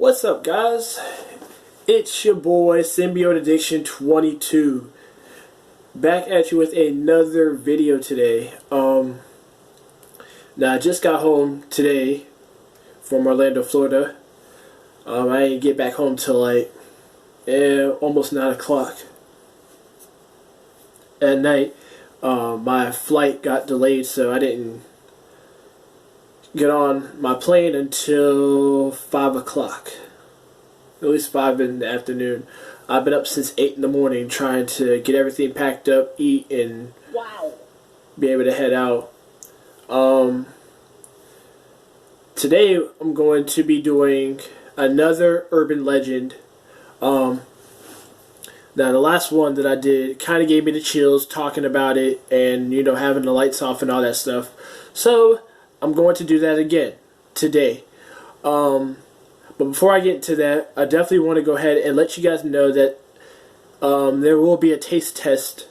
What's up, guys? It's your boy Symbiote Addiction 22 back at you with another video today. Now I just got home today from Orlando, Florida. I didn't get back home till like almost 9 o'clock at night. My flight got delayed, so I didn't get on my plane until 5 o'clock. At least 5 in the afternoon. I've been up since 8 in the morning trying to get everything packed up, eat, and be able to head out. Today I'm going to be doing another urban legend. Now the last one that I did kind of gave me the chills talking about it and, you know, having the lights off and all that stuff. So I'm going to do that again today. But before I get into that, I definitely want to go ahead and let you guys know that there will be a taste test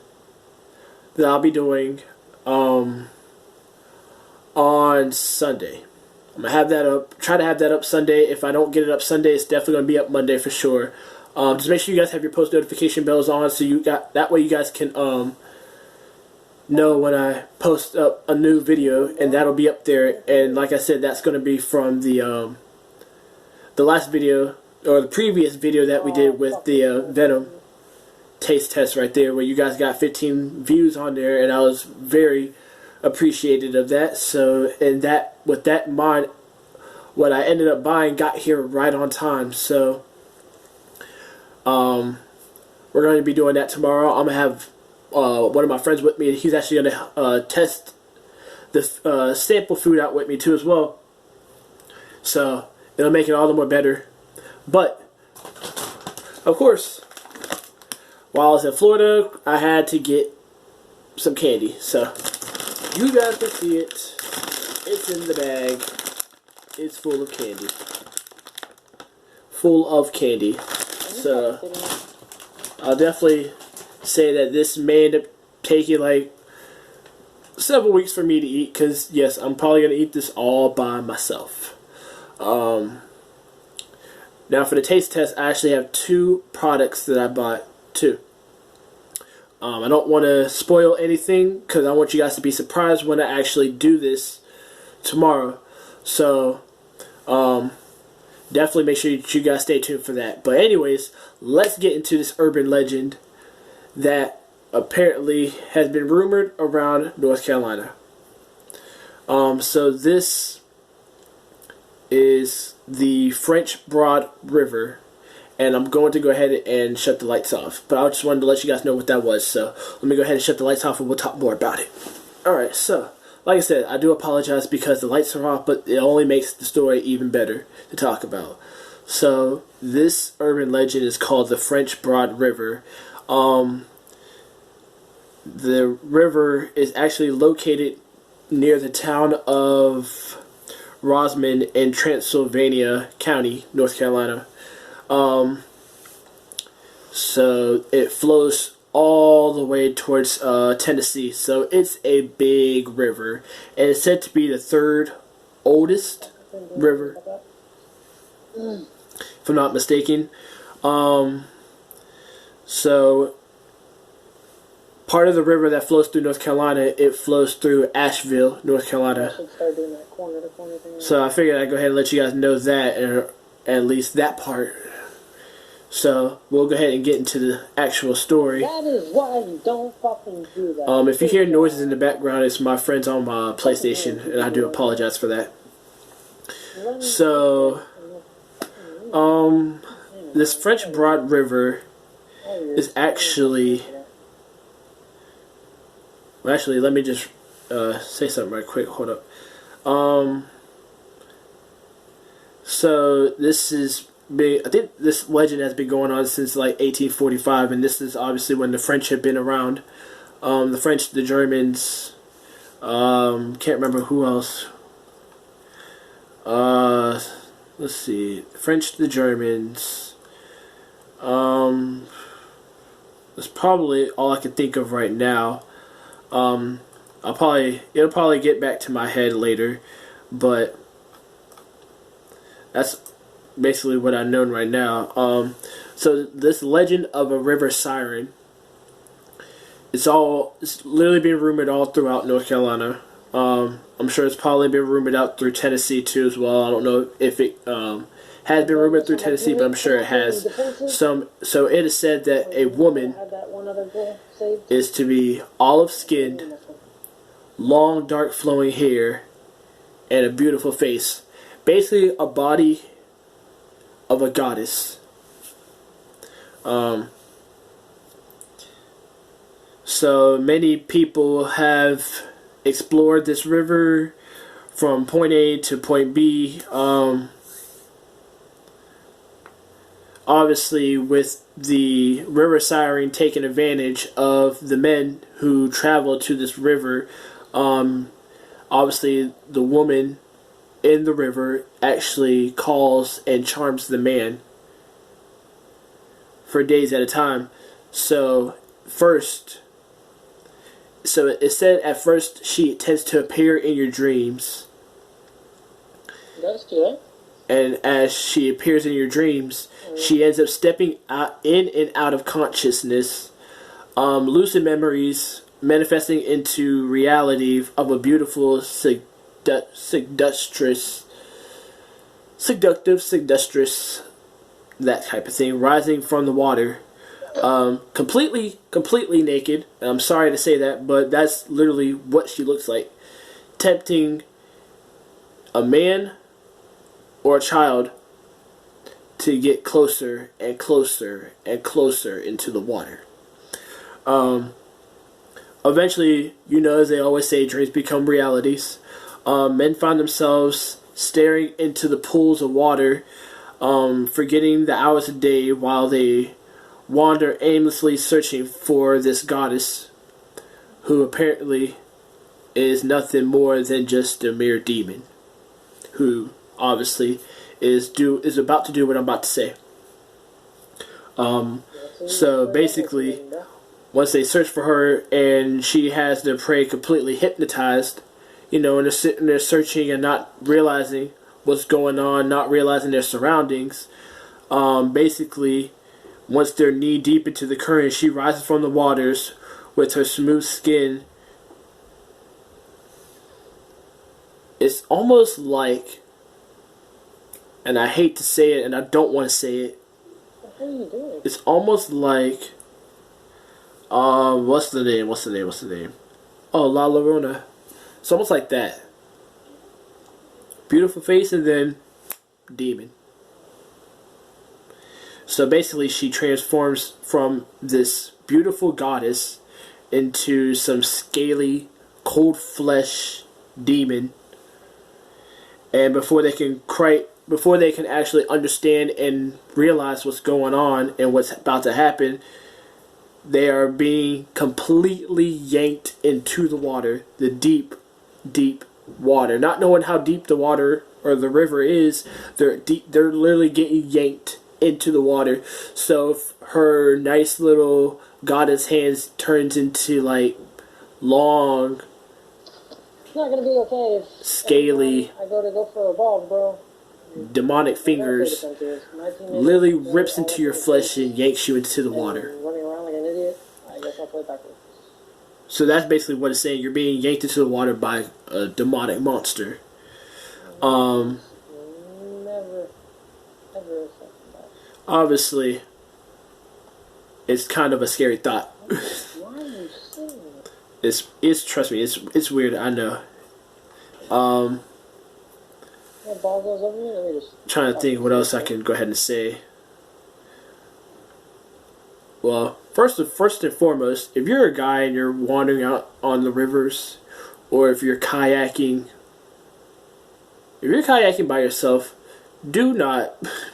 that I'll be doing on Sunday. I'm going to have that up, try to have that up Sunday. If I don't get it up Sunday, it's definitely going to be up Monday for sure. Just make sure you guys have your post notification bells on, so you got that way you guys can know when I post up a new video, and that'll be up there. And like I said, that's going to be from the last video, or the previous video that we did with the Venom taste test right there, where you guys got 15 views on there, and I was very appreciative of that. So, and that, with that in mind, what I ended up buying got here right on time. So we're going to be doing that tomorrow. I'm going to have one of my friends with me. He's actually going to test the sample food out with me too as well. So it'll make it all the more better. But of course, while I was in Florida, I had to get some candy. So you guys can see it. It's in the bag. It's full of candy. Full of candy. So I'll definitely say that this may end up taking like several weeks for me to eat, because yes, I'm probably going to eat this all by myself. Now for the taste test, I actually have 2 products that I bought too. I don't want to spoil anything, because I want you guys to be surprised when I actually do this tomorrow. So definitely make sure you guys stay tuned for that. But anyways, let's get into this urban legend that apparently has been rumored around North Carolina. So this is the French Broad River, and I'm going to go ahead and shut the lights off. But I just wanted to let you guys know what that was. So let me go ahead and shut the lights off, and we'll talk more about it. Alright, so like I said, I do apologize because the lights are off, but it only makes the story even better to talk about. So this urban legend is called the French Broad River. The river is actually located near the town of Rosamond in Transylvania County, North Carolina. So it flows all the way towards Tennessee. So it's a big river, and it's said to be the 3rd oldest river, if I'm not mistaken. So part of the river that flows through North Carolina, it flows through Asheville, North Carolina. So I figured I'd go ahead and let you guys know that, or at least that part. So we'll go ahead and get into the actual story. That is why you don't fucking do that. If you hear noises in the background, it's my friends on my PlayStation, and I do apologize for that. So this French Broad River is actually... Well, actually, let me just say something right quick. Hold up. So this is big. I think this legend has been going on since like 1845, and this is obviously when the French have been around. The French, the Germans, can't remember who else. Let's see. The French, the Germans. That's probably all I can think of right now. It'll probably get back to my head later, but that's basically what I know right now. So this legend of a river siren, it's literally been rumored all throughout North Carolina. I'm sure it's probably been rumored out through Tennessee too as well. I don't know if it has been rumored through Tennessee, but I'm sure it has. So it is said that a woman is to be olive skinned, long dark flowing hair, and a beautiful face. Basically a body of a goddess. So many people have explored this river from point A to point B. Obviously, with the river siren taking advantage of the men who travel to this river, obviously the woman in the river actually calls and charms the man for days at a time. So it said at first she tends to appear in your dreams. That's good. And as she appears in your dreams, she ends up stepping in and out of consciousness, lucid memories manifesting into reality of a beautiful, seductress, that type of thing, rising from the water, completely naked. And I'm sorry to say that, but that's literally what she looks like, tempting a man or a child to get closer and closer and closer into the water. Eventually, as they always say, dreams become realities. Men find themselves staring into the pools of water, forgetting the hours of day while they wander aimlessly searching for this goddess, who apparently is nothing more than just a mere demon, who obviously is about to do what I'm about to say. So basically, once they search for her and she has their prey completely hypnotized, and they're sitting there searching and not realizing what's going on, not realizing their surroundings, basically, once they're knee deep into the current, she rises from the waters with her smooth skin. It's almost like, and I hate to say it and I don't want to say it, what are you doing? It's almost like, what's the name? Oh, La Llorona. It's almost like that. Beautiful face and then demon. So basically she transforms from this beautiful goddess into some scaly, cold flesh demon. And before they can actually understand and realize what's going on and what's about to happen, they are being completely yanked into the water, the deep, deep water. Not knowing how deep the water or the river is, they're literally getting yanked into the water. So if her nice little goddess hands turns into like long, It's not gonna be okay if scaly, I go for a ball, bro. demonic fingers literally rips into your flesh and yanks you into the water. Running around like an idiot. I guess I'll play backwards. So that's basically what it's saying. You're being yanked into the water by a demonic monster. Never accepted that. Obviously, it's kind of a scary thought. Why are you saying it? It's trust me, it's weird. I know. That ball goes over you, let me just Trying to think what else I can go ahead and say. Well, first and foremost, if you're a guy and you're wandering out on the rivers, or if you're kayaking by yourself,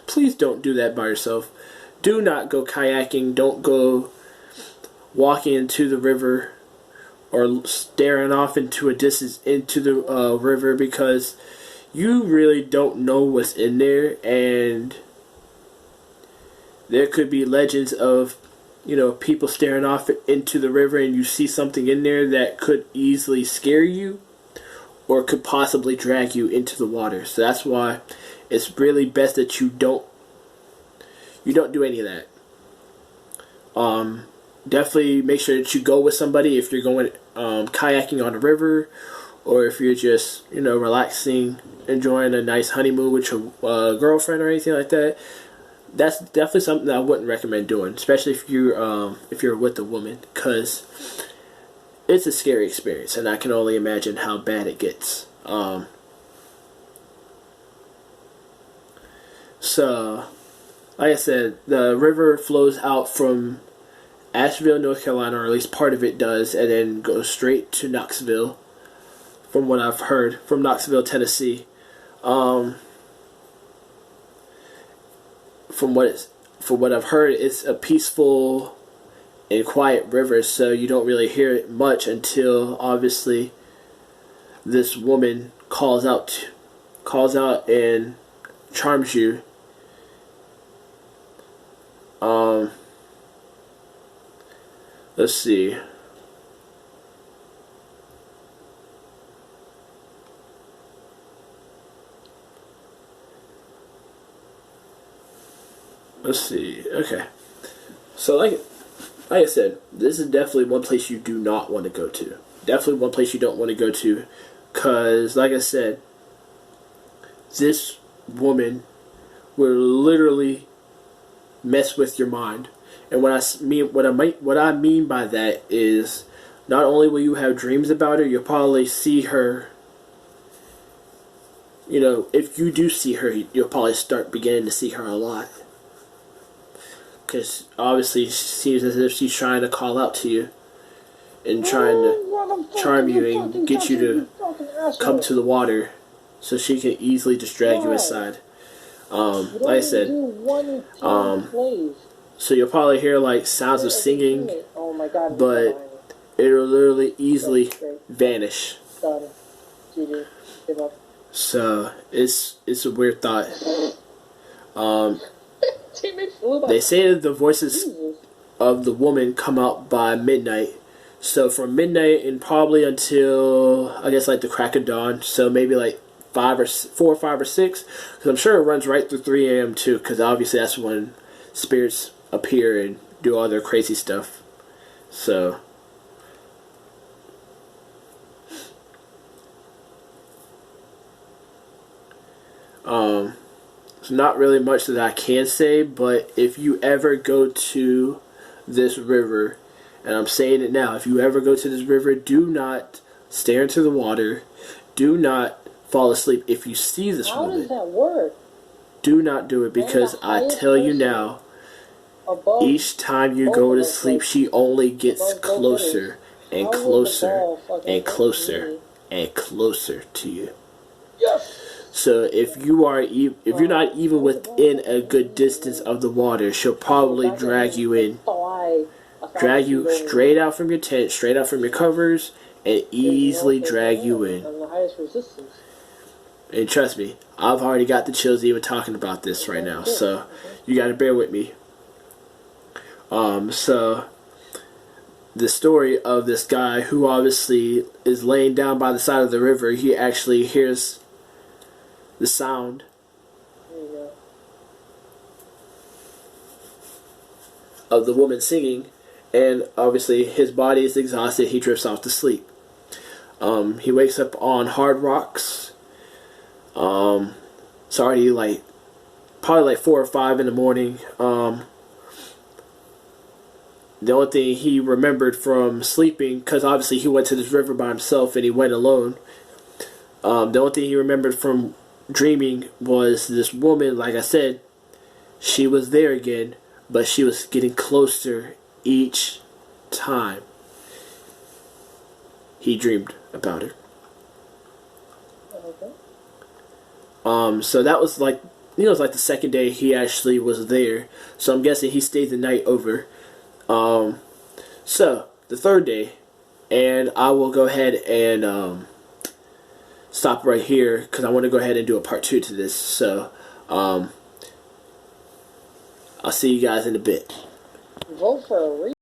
please don't do that by yourself. Do not go kayaking. Don't go walking into the river or staring off into a distance into the river, because you really don't know what's in there, and there could be legends of people staring off into the river and you see something in there that could easily scare you or could possibly drag you into the water. So that's why it's really best that you don't do any of that. Definitely make sure that you go with somebody if you're going kayaking on the river, or if you're just relaxing, enjoying a nice honeymoon with your girlfriend or anything like that. That's definitely something that I wouldn't recommend doing, especially if you're with a woman, because it's a scary experience, and I can only imagine how bad it gets. So, like I said, the river flows out from Asheville, North Carolina, or at least part of it does, and then goes straight to Knoxville, from what I've heard, from Knoxville, Tennessee. From what I've heard, it's a peaceful and quiet river, so you don't really hear it much until obviously this woman calls out and charms you. Let's see. Okay. So like I said, this is definitely one place you do not want to go to. Definitely one place you don't want to go to, because like I said, this woman will literally mess with your mind. And what I mean by that is, not only will you have dreams about her, you'll probably see her. If you do see her, you'll probably start beginning to see her a lot. Because obviously it seems as if she's trying to call out to you and trying to charm you and get you to come to the water so she can easily just drag you inside. Like I said, so you'll probably hear like sounds of singing, but it'll literally easily vanish. So it's a weird thought. They say that the voices of the woman come out by midnight. So from midnight and probably until I guess like the crack of dawn. So maybe like 4 or 5 or 6. Because I'm sure it runs right through 3 a.m. too. Because obviously that's when spirits appear and do all their crazy stuff. So there's not really much that I can say, but if you ever go to this river, and I'm saying it now, if you ever go to this river, do not stare into the water. Do not fall asleep. If you see this woman, how does that work? Do not do it, because I tell you now, each time you go to sleep, she only gets closer and closer and closer and closer to you. Yes. So if you're not even within a good distance of the water, she'll probably drag you straight out from your tent, straight out from your covers, and easily drag you in. And trust me, I've already got the chills even talking about this right now, so you gotta bear with me. So the story of this guy who obviously is laying down by the side of the river, he actually hears the sound of the woman singing, and obviously his body is exhausted. He drifts off to sleep. He wakes up on hard rocks. It's already probably like 4 or 5 in the morning. The only thing he remembered from sleeping, because obviously he went to this river by himself and he went alone. The only thing he remembered from dreaming was this woman. Like I said, she was there again, but she was getting closer each time he dreamed about her. So that was like the second day he actually was there. So I'm guessing he stayed the night over. So the third day, and I will go ahead and stop right here because I want to go ahead and do a part 2 to this. So I'll see you guys in a bit. Vote for a